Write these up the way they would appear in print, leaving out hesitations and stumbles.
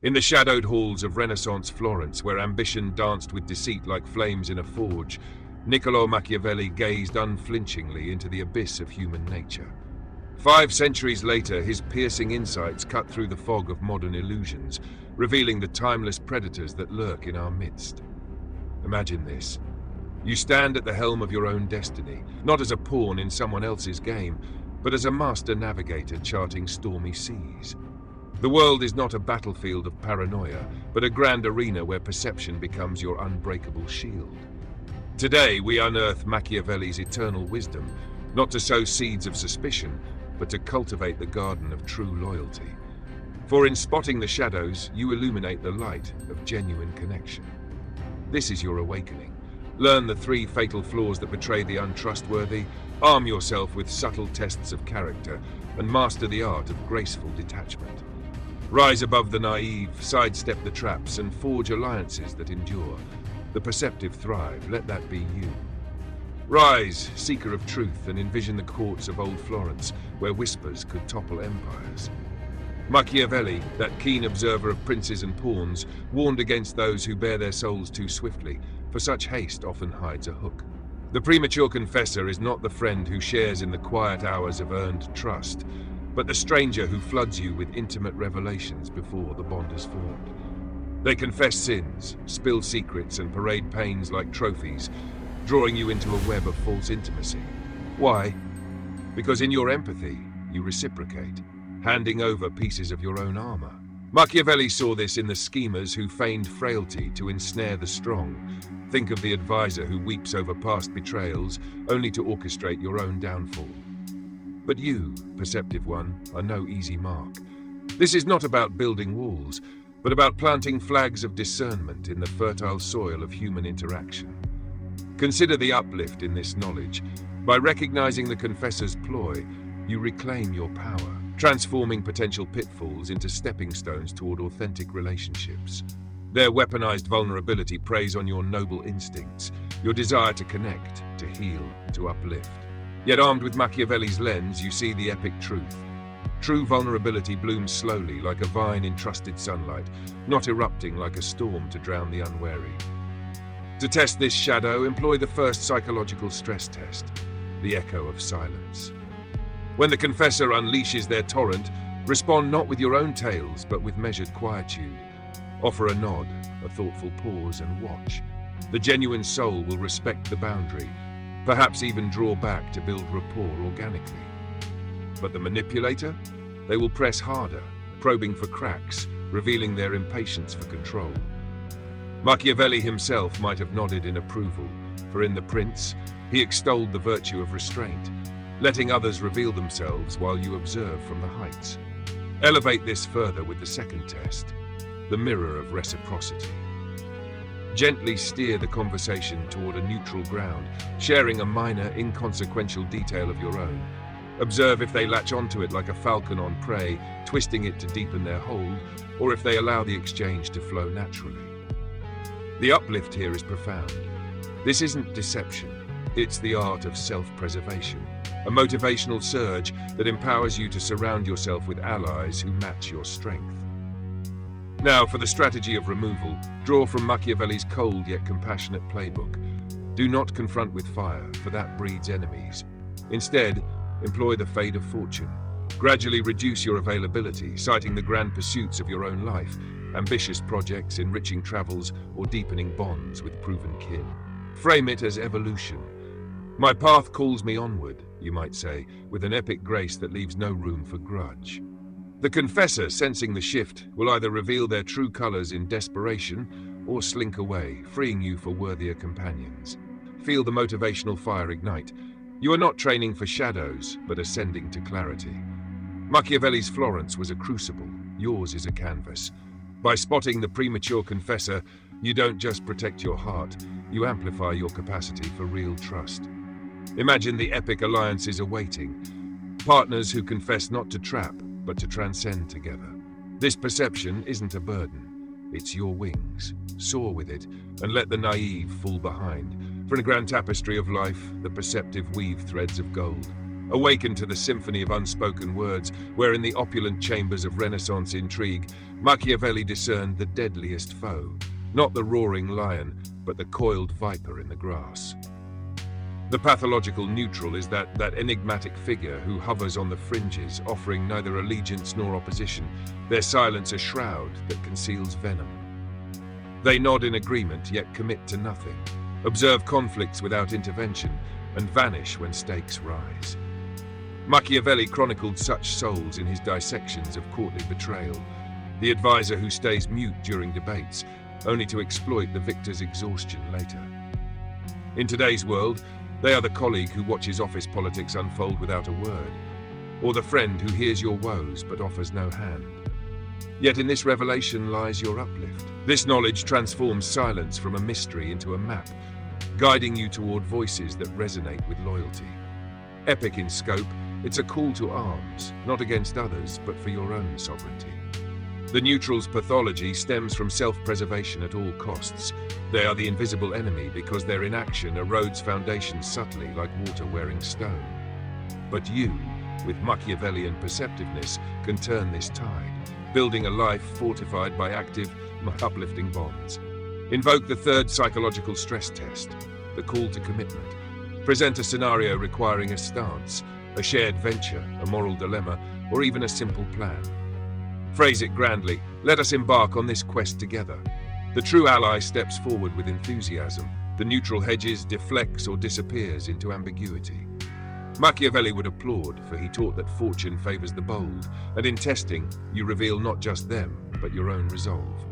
In the shadowed halls of Renaissance Florence, where ambition danced with deceit like flames in a forge, Niccolò Machiavelli gazed unflinchingly into the abyss of human nature. 5 centuries later, his piercing insights cut through the fog of modern illusions, revealing the timeless predators that lurk in our midst. Imagine this. You stand at the helm of your own destiny, not as a pawn in someone else's game, but as a master navigator charting stormy seas. The world is not a battlefield of paranoia, but a grand arena where perception becomes your unbreakable shield. Today, we unearth Machiavelli's eternal wisdom, not to sow seeds of suspicion, but to cultivate the garden of true loyalty. For in spotting the shadows, you illuminate the light of genuine connection. This is your awakening. Learn the 3 fatal flaws that betray the untrustworthy, arm yourself with subtle tests of character, and master the art of graceful detachment. Rise above the naive, sidestep the traps, and forge alliances that endure. The perceptive thrive, let that be you. Rise, seeker of truth, and envision the courts of old Florence, where whispers could topple empires. Machiavelli, that keen observer of princes and pawns, warned against those who bear their souls too swiftly, for such haste often hides a hook. The premature confessor is not the friend who shares in the quiet hours of earned trust, but the stranger who floods you with intimate revelations before the bond is formed. They confess sins, spill secrets, and parade pains like trophies, drawing you into a web of false intimacy. Why? Because in your empathy, you reciprocate, handing over pieces of your own armor. Machiavelli saw this in the schemers who feigned frailty to ensnare the strong. Think of the advisor who weeps over past betrayals, only to orchestrate your own downfall. But you, perceptive one, are no easy mark. This is not about building walls, but about planting flags of discernment in the fertile soil of human interaction. Consider the uplift in this knowledge. By recognizing the confessor's ploy, you reclaim your power, transforming potential pitfalls into stepping stones toward authentic relationships. Their weaponized vulnerability preys on your noble instincts, your desire to connect, to heal, to uplift. Yet armed with Machiavelli's lens, you see the epic truth. True vulnerability blooms slowly, like a vine in trusted sunlight, not erupting like a storm to drown the unwary. To test this shadow, employ the first psychological stress test, the echo of silence. When the confessor unleashes their torrent, respond not with your own tales, but with measured quietude. Offer a nod, a thoughtful pause, and watch. The genuine soul will respect the boundary, perhaps even draw back to build rapport organically. But the manipulator? They will press harder, probing for cracks, revealing their impatience for control. Machiavelli himself might have nodded in approval, for in The Prince, he extolled the virtue of restraint, letting others reveal themselves while you observe from the heights. Elevate this further with the second test, the mirror of reciprocity. Gently steer the conversation toward a neutral ground, sharing a minor, inconsequential detail of your own. Observe if they latch onto it like a falcon on prey, twisting it to deepen their hold, or if they allow the exchange to flow naturally. The uplift here is profound. This isn't deception, it's the art of self-preservation, a motivational surge that empowers you to surround yourself with allies who match your strength. Now, for the strategy of removal, draw from Machiavelli's cold yet compassionate playbook. Do not confront with fire, for that breeds enemies. Instead, employ the fade of fortune. Gradually reduce your availability, citing the grand pursuits of your own life, ambitious projects, enriching travels, or deepening bonds with proven kin. Frame it as evolution. My path calls me onward, you might say, with an epic grace that leaves no room for grudge. The confessor, sensing the shift, will either reveal their true colors in desperation or slink away, freeing you for worthier companions. Feel the motivational fire ignite. You are not training for shadows, but ascending to clarity. Machiavelli's Florence was a crucible, yours is a canvas. By spotting the premature confessor, you don't just protect your heart, you amplify your capacity for real trust. Imagine the epic alliances awaiting, partners who confess not to trap, but to transcend together. This perception isn't a burden, it's your wings. Soar with it, and let the naive fall behind. For in a grand tapestry of life, the perceptive weave threads of gold. Awakened to the symphony of unspoken words, where in the opulent chambers of Renaissance intrigue, Machiavelli discerned the deadliest foe, not the roaring lion, but the coiled viper in the grass. The pathological neutral is that enigmatic figure who hovers on the fringes, offering neither allegiance nor opposition, their silence a shroud that conceals venom. They nod in agreement, yet commit to nothing, observe conflicts without intervention, and vanish when stakes rise. Machiavelli chronicled such souls in his dissections of courtly betrayal, the advisor who stays mute during debates, only to exploit the victor's exhaustion later. In today's world, they are the colleague who watches office politics unfold without a word, or the friend who hears your woes but offers no hand. Yet in this revelation lies your uplift. This knowledge transforms silence from a mystery into a map, guiding you toward voices that resonate with loyalty. Epic in scope, it's a call to arms, not against others, but for your own sovereignty. The neutral's pathology stems from self-preservation at all costs. They are the invisible enemy because their inaction erodes foundations subtly like water wearing stone. But you, with Machiavellian perceptiveness, can turn this tide, building a life fortified by active, uplifting bonds. Invoke the third psychological stress test, the call to commitment. Present a scenario requiring a stance, a shared venture, a moral dilemma, or even a simple plan. Phrase it grandly, let us embark on this quest together. The true ally steps forward with enthusiasm. The neutral hedges, deflects, or disappears into ambiguity. Machiavelli would applaud, for he taught that fortune favors the bold, and in testing, you reveal not just them, but your own resolve.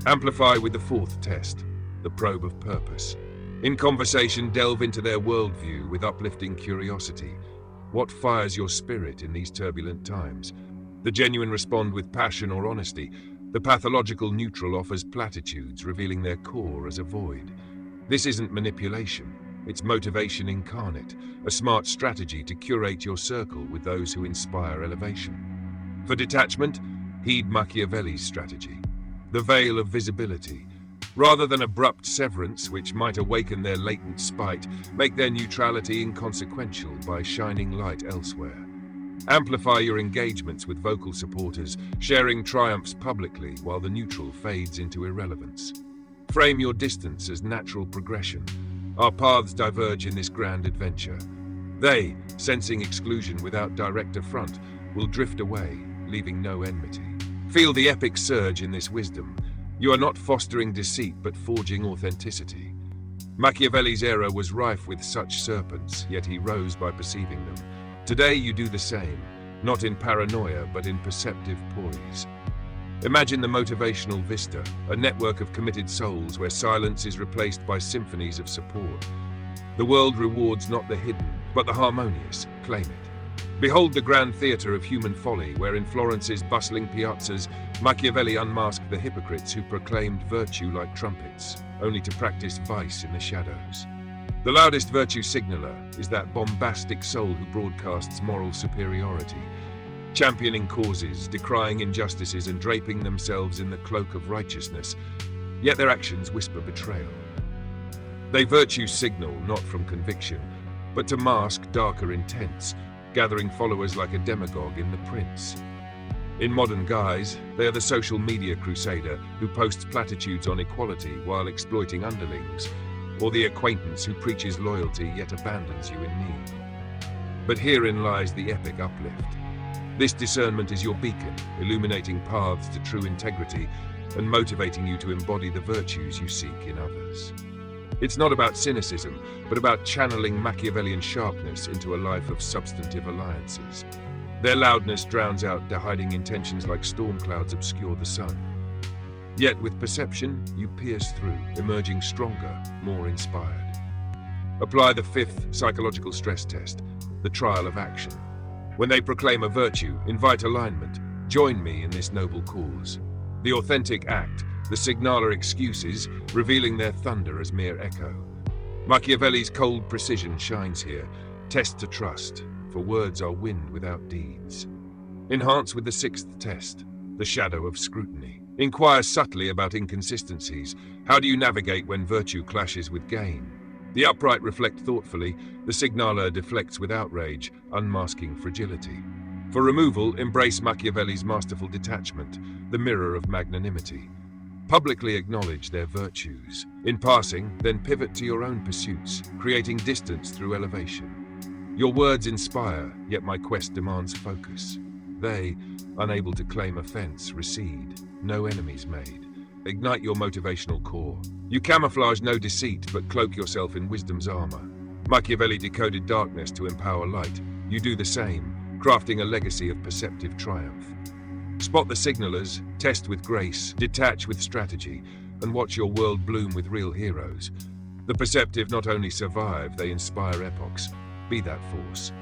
Amplify with the fourth test, the probe of purpose. In conversation, delve into their worldview with uplifting curiosity. What fires your spirit in these turbulent times? The genuine respond with passion or honesty. The pathological neutral offers platitudes, revealing their core as a void. This isn't manipulation, it's motivation incarnate, a smart strategy to curate your circle with those who inspire elevation. For detachment, heed Machiavelli's strategy, the veil of visibility. Rather than abrupt severance, which might awaken their latent spite, make their neutrality inconsequential by shining light elsewhere. Amplify your engagements with vocal supporters, sharing triumphs publicly while the neutral fades into irrelevance. Frame your distance as natural progression. Our paths diverge in this grand adventure. They, sensing exclusion without direct affront, will drift away, leaving no enmity. Feel the epic surge in this wisdom. You are not fostering deceit, but forging authenticity. Machiavelli's era was rife with such serpents, yet he rose by perceiving them. Today you do the same, not in paranoia, but in perceptive poise. Imagine the motivational vista, a network of committed souls where silence is replaced by symphonies of support. The world rewards not the hidden, but the harmonious. Claim it. Behold the grand theatre of human folly, where in Florence's bustling piazzas, Machiavelli unmasked the hypocrites who proclaimed virtue like trumpets, only to practice vice in the shadows. The loudest virtue signaler is that bombastic soul who broadcasts moral superiority, championing causes, decrying injustices, and draping themselves in the cloak of righteousness, yet their actions whisper betrayal. They virtue signal not from conviction, but to mask darker intents, gathering followers like a demagogue in The Prince. In modern guise, they are the social media crusader who posts platitudes on equality while exploiting underlings, or the acquaintance who preaches loyalty yet abandons you in need. But herein lies the epic uplift. This discernment is your beacon, illuminating paths to true integrity and motivating you to embody the virtues you seek in others. It's not about cynicism, but about channeling Machiavellian sharpness into a life of substantive alliances. Their loudness drowns out the hiding intentions like storm clouds obscure the sun. Yet with perception, you pierce through, emerging stronger, more inspired. Apply the fifth psychological stress test, the trial of action. When they proclaim a virtue, invite alignment. Join me in this noble cause. The authentic act, the signaler excuses, revealing their thunder as mere echo. Machiavelli's cold precision shines here. Test to trust, for words are wind without deeds. Enhance with the sixth test, the shadow of scrutiny. Inquire subtly about inconsistencies. How do you navigate when virtue clashes with gain? The upright reflect thoughtfully, the signaler deflects with outrage, unmasking fragility. For removal, embrace Machiavelli's masterful detachment, the mirror of magnanimity. Publicly acknowledge their virtues. In passing, then pivot to your own pursuits, creating distance through elevation. Your words inspire, yet my quest demands focus. They, unable to claim offense, recede, no enemies made. Ignite your motivational core. You camouflage no deceit, but cloak yourself in wisdom's armor. Machiavelli decoded darkness to empower light. You do the same, crafting a legacy of perceptive triumph. Spot the signalers, test with grace, detach with strategy, and watch your world bloom with real heroes. The perceptive not only survive, they inspire epochs. Be that force.